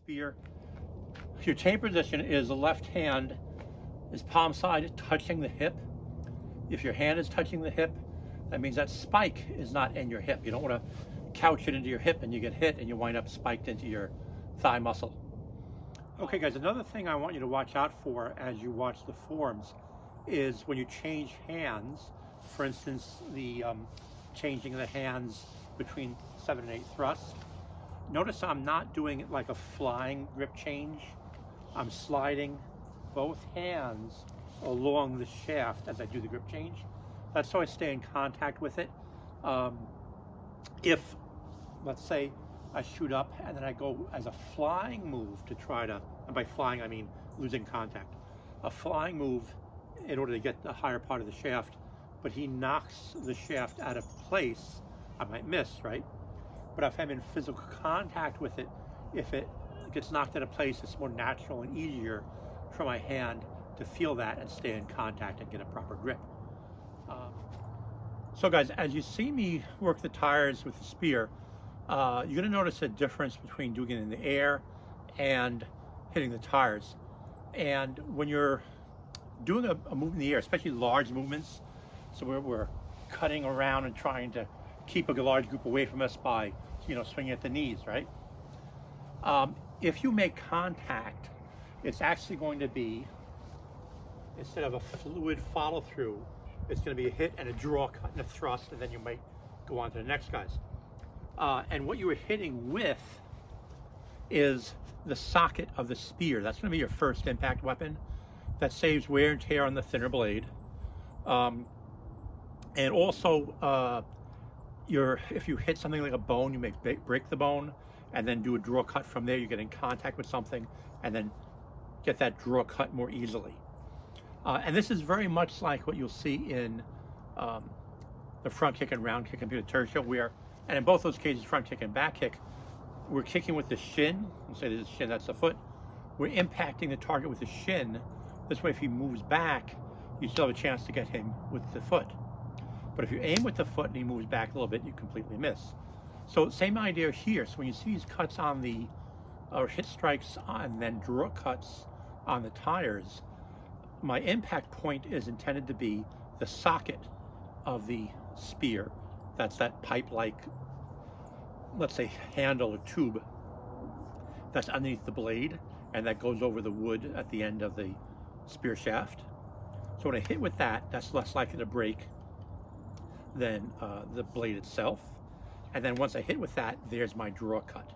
spear. Your chain position is the left hand is palm side touching the hip. If your hand is touching the hip, that means that spike is not in your hip. You don't want to couch it into your hip and you get hit and you wind up spiked into your thigh muscle. Okay guys, another thing I want you to watch out for as you watch the forms is when you change hands. For instance, the changing the hands between 7 and 8 thrusts. Notice I'm not doing it like a flying grip change. I'm sliding both hands along the shaft as I do the grip change. That's so I stay in contact with it. If, let's say, I shoot up and then I go as a flying move to try to, and by flying I mean losing contact, a flying move in order to get the higher part of the shaft, but he knocks the shaft out of place, I might miss, right? But if I'm in physical contact with it, if it gets knocked out of place, it's more natural and easier for my hand to feel that and stay in contact and get a proper grip. So guys, as you see me work the tires with the spear, you're going to notice a difference between doing it in the air and hitting the tires. And when you're doing a move in the air, especially large movements, so we're cutting around and trying to keep a large group away from us by, swinging at the knees, right? If you make contact, it's actually going to be, instead of a fluid follow through, it's going to be a hit and a draw cut and a thrust, and then you might go on to the next guys. And what you were hitting with is the socket of the spear. That's going to be your first impact weapon. That saves wear and tear on the thinner blade. And also, if you hit something like a bone, you may break the bone and then do a draw cut from there. You get in contact with something and then get that draw cut more easily. And this is very much like what you'll see in the front kick and round kick in Pekiti-Tirsia, where, and in both those cases, front kick and back kick, we're kicking with the shin. We'll say this is shin, that's the foot. We're impacting the target with the shin. This way, if he moves back, you still have a chance to get him with the foot. But if you aim with the foot and he moves back a little bit, you completely miss. So same idea here. So when you see these cuts on the, or hit strikes and then draw cuts on the tires, my impact point is intended to be the socket of the spear. That's that pipe-like, let's say, handle or tube that's underneath the blade, and that goes over the wood at the end of the spear shaft. So when I hit with that, that's less likely to break than the blade itself. And then once I hit with that, there's my draw cut.